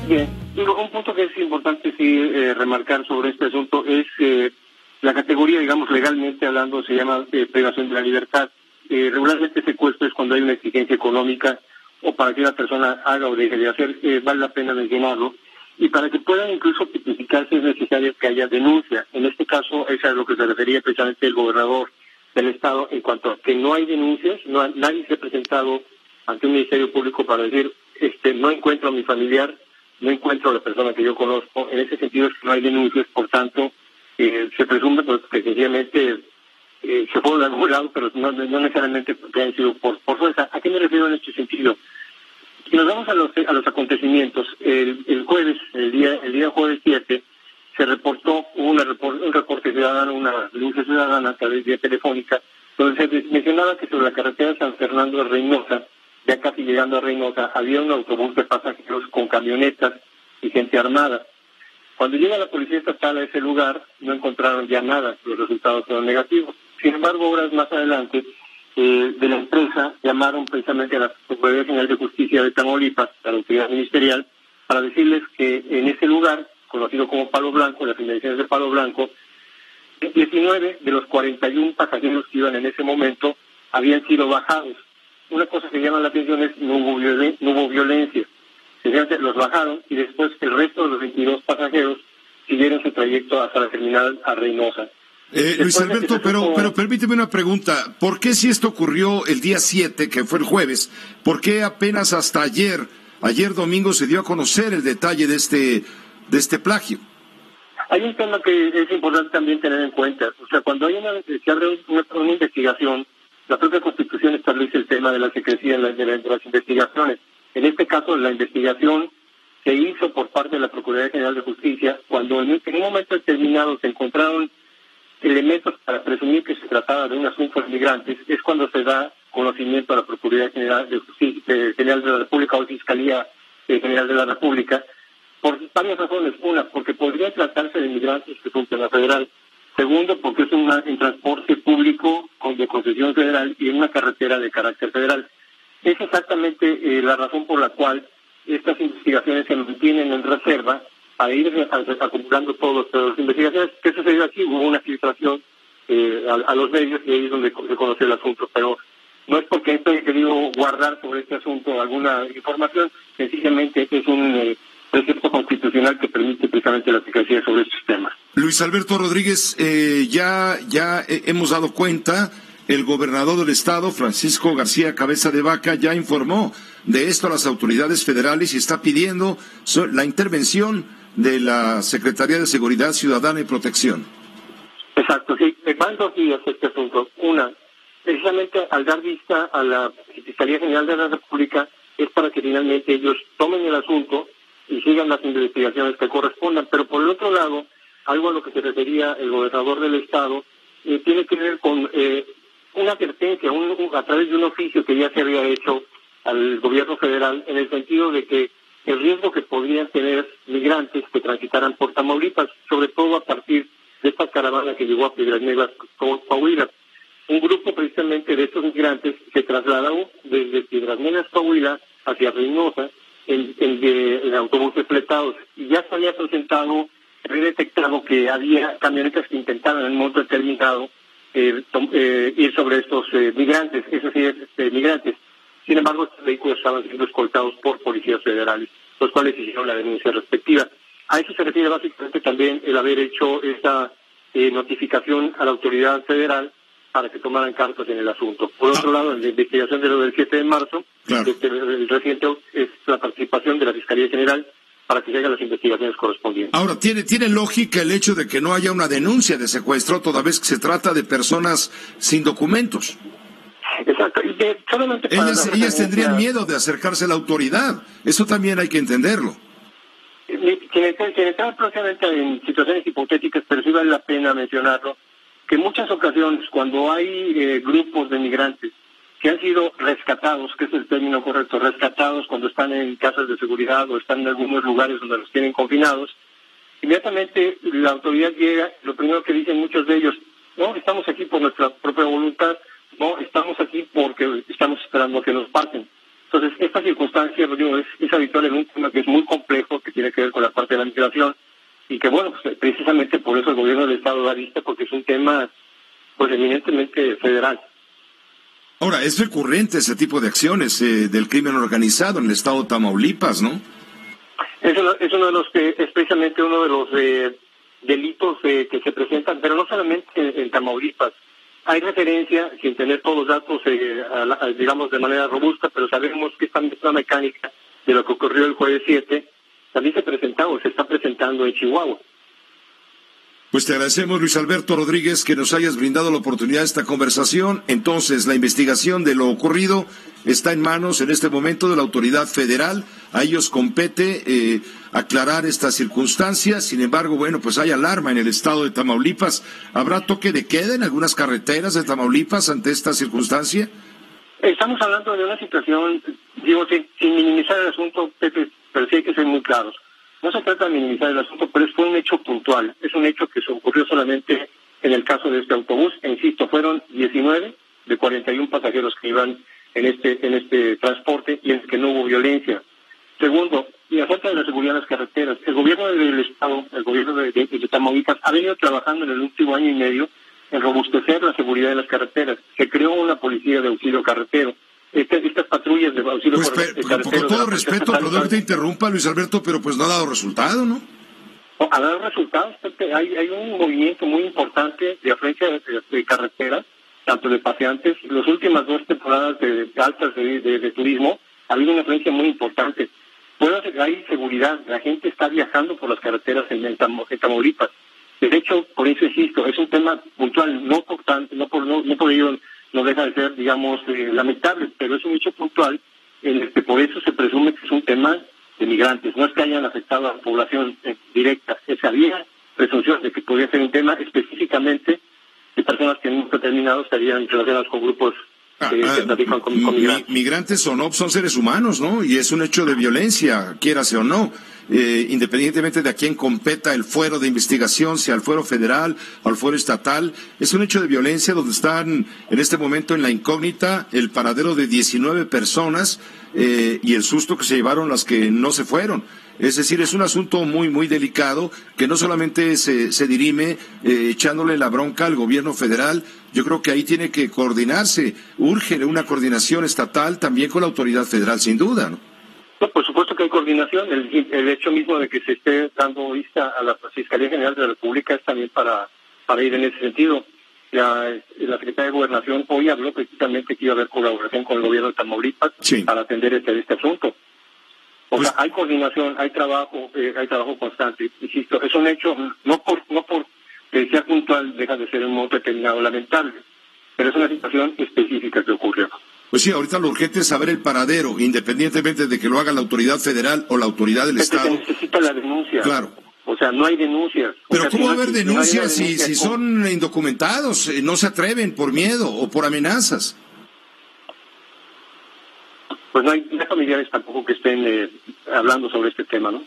Bien, digo, un punto que es importante sí remarcar sobre este asunto es la categoría, digamos, legalmente hablando, se llama privación de la libertad. Regularmente secuestro es cuando hay una exigencia económica o para que una persona haga o deje de hacer, vale la pena mencionarlo. Y para que puedan incluso tipificarse es necesario que haya denuncia. En este caso, eso es a lo que se refería precisamente el gobernador del Estado en cuanto a que no hay denuncias, nadie se ha presentado ante un Ministerio Público para decir, no encuentro a mi familiar, no encuentro a la persona que yo conozco. En ese sentido es que no hay denuncias, por tanto, se presume pues, que sencillamente se fueron de algún lado, pero no necesariamente porque hayan sido por fuerza. ¿A qué me refiero en este sentido? Si nos vamos a los acontecimientos, el jueves, el día jueves 7, se reportó un reporte ciudadano, una denuncia ciudadana a través de vía telefónica, donde se mencionaba que sobre la carretera de San Fernando de Reynosa, ya casi llegando a Reynosa, había un autobús de pasajeros con camionetas y gente armada. Cuando llega la policía estatal a ese lugar, no encontraron ya nada, los resultados fueron negativos. Sin embargo, horas más adelante, de la empresa llamaron precisamente a la Procuraduría General de Justicia de Tamaulipas, a la autoridad ministerial, para decirles que en ese lugar, conocido como Palo Blanco, las inmediaciones de Palo Blanco, 19 de los 41 pasajeros que iban en ese momento habían sido bajados. Una cosa que llama la atención es no hubo violencia. Los bajaron y después el resto de los 22 pasajeros siguieron su trayecto hasta la terminal a Reynosa. Luis Alberto, pero permíteme una pregunta. ¿Por qué si esto ocurrió el día 7, que fue el jueves, por qué apenas hasta ayer domingo, se dio a conocer el detalle de este plagio? Hay un tema que es importante también tener en cuenta. O sea, cuando se abre una investigación, la propia Constitución establece el tema de la secrecía de las investigaciones. En este caso, la investigación se hizo por parte de la Procuraduría General de Justicia cuando en un momento determinado se encontraron elementos para presumir que se trataba de un asunto de migrantes, es cuando se da conocimiento a la Procuraduría General de Justicia, General de la República o Fiscalía General de la República, por varias razones. Una, porque podría tratarse de migrantes que son tema federal. Segundo, porque es un transporte público de concesión federal y en una carretera de carácter federal. Es exactamente la razón por la cual estas investigaciones se mantienen en reserva para ir acumulando todas las investigaciones. ¿Qué sucedió aquí? Hubo una filtración a los medios y ahí es donde se conoció el asunto. Pero no es porque estoy querido guardar sobre este asunto alguna información, sencillamente es un precepto constitucional que permite precisamente la secrecía sobre estos temas. Luis Alberto Rodríguez, ya hemos dado cuenta, el gobernador del estado, Francisco García Cabeza de Vaca, ya informó de esto a las autoridades federales y está pidiendo la intervención de la Secretaría de Seguridad Ciudadana y Protección. Exacto, sí. Van dos días este asunto. Una, precisamente al dar vista a la Fiscalía General de la República, es para que finalmente ellos tomen el asunto y sigan las investigaciones que correspondan. Pero por el otro lado, algo a lo que se refería el gobernador del estado, tiene que ver con una advertencia a través de un oficio que ya se había hecho al gobierno federal, en el sentido de que el riesgo que podrían tener migrantes que transitaran por Tamaulipas, sobre todo a partir de esta caravana que llegó a Piedras Negras, Coahuila. Un grupo precisamente de estos migrantes se trasladó desde Piedras Negras, Coahuila, hacia Reynosa, en autobuses fletados, y ya se había detectado que había camionetas que intentaban en un momento determinado ir sobre estos migrantes, eso sí, migrantes. Sin embargo, estos vehículos estaban siendo escoltados por policías federales, los cuales hicieron la denuncia respectiva. A eso se refiere básicamente también el haber hecho esta notificación a la autoridad federal para que tomaran cartas en el asunto. Por otro lado, en la investigación de lo del 7 de marzo, claro, el reciente es la participación de la Fiscalía General para que se hagan las investigaciones correspondientes. Ahora, ¿tiene lógica el hecho de que no haya una denuncia de secuestro, toda vez que se trata de personas sin documentos? Exacto. Y solamente para ellas tendrían miedo de acercarse a la autoridad. Eso también hay que entenderlo. Quienes están próximamente en situaciones hipotéticas, pero sí vale la pena mencionarlo, que en muchas ocasiones cuando hay grupos de migrantes que han sido rescatados, que es el término correcto, rescatados cuando están en casas de seguridad o están en algunos lugares donde los tienen confinados, inmediatamente la autoridad llega, lo primero que dicen muchos de ellos, no, estamos aquí por nuestra propia voluntad, no, estamos aquí porque estamos esperando que nos parten. Entonces, esta circunstancia, Rodrigo, es habitual en un tema que es muy complejo, que tiene tiene que ver con la parte de la migración, y que bueno, pues, precisamente por eso el gobierno del Estado da vista, porque es un tema pues eminentemente federal. Ahora, es recurrente ese tipo de acciones del crimen organizado en el estado de Tamaulipas, ¿no? Es uno de los es precisamente uno de los delitos que se presentan, pero no solamente en Tamaulipas. Hay referencia, sin tener todos los datos, digamos, de manera robusta, pero sabemos que esta misma mecánica de lo que ocurrió el jueves 7 también se está presentando en Chihuahua. Pues te agradecemos, Luis Alberto Rodríguez, que nos hayas brindado la oportunidad de esta conversación. Entonces, la investigación de lo ocurrido está en manos en este momento de la autoridad federal. A ellos compete aclarar estas circunstancias. Sin embargo, bueno, pues hay alarma en el estado de Tamaulipas. ¿Habrá toque de queda en algunas carreteras de Tamaulipas ante esta circunstancia? Estamos hablando de una situación, digo, sin minimizar el asunto, Pepe, pero sí hay que ser muy claros. No se trata de minimizar el asunto, pero fue un hecho puntual. Es un hecho que se ocurrió solamente en el caso de este autobús. E insisto, fueron 19 de 41 pasajeros que iban en este transporte y en el que no hubo violencia. Segundo, y acerca de la seguridad de las carreteras, el gobierno del Estado, el gobierno de Tamaulipas, ha venido trabajando en el último año y medio en robustecer la seguridad de las carreteras. Se creó una policía de auxilio carretero. Estas patrullas de auxilio carretero... Con todo respeto, perdón que te interrumpa, Luis Alberto, pero pues no ha dado resultado, ¿no? Ha dado resultados, porque hay un movimiento muy importante de afluencia de carreteras, tanto de paseantes. Las últimas 2 temporadas altas de turismo, ha habido una afluencia muy importante. Hay seguridad, la gente está viajando por las carreteras en Tamaulipas. De hecho, por eso insisto, es un tema puntual, no por ello no deja de ser, digamos, lamentable, pero es un hecho puntual en el que por eso se presume que es un tema de migrantes. No es que hayan afectado a la población directa, es que había presunción de que podría ser un tema específicamente de personas que en un determinado estarían relacionadas con grupos que trafican con migrantes. Migrantes o no, son seres humanos, ¿no? Y es un hecho de violencia, quiérase o no. Independientemente de a quién competa el fuero de investigación, sea al fuero federal o al fuero estatal, es un hecho de violencia donde están en este momento en la incógnita el paradero de 19 personas y el susto que se llevaron las que no se fueron. Es decir, es un asunto muy, muy delicado que no solamente se dirime echándole la bronca al gobierno federal. Yo creo que ahí tiene que coordinarse, urge una coordinación estatal también con la autoridad federal, sin duda, ¿no? No, por supuesto que hay coordinación. El hecho mismo de que se esté dando vista a la Fiscalía General de la República es también para ir en ese sentido. La Secretaría de Gobernación hoy habló precisamente que iba a haber colaboración con el gobierno de Tamaulipas para atender este asunto. O sea, hay coordinación, hay trabajo constante. Insisto, es un hecho, no por que sea puntual, deja de ser en un modo determinado lamentable, pero es una situación específica que ocurrió. Pues sí, ahorita lo urgente es saber el paradero, independientemente de que lo haga la autoridad federal o la autoridad del Estado. Se necesita la denuncia. Claro. O sea, no hay denuncias. Pero ¿cómo va a haber denuncias si son indocumentados? No se atreven por miedo o por amenazas. Pues no hay familiares tampoco que estén hablando sobre este tema, ¿no?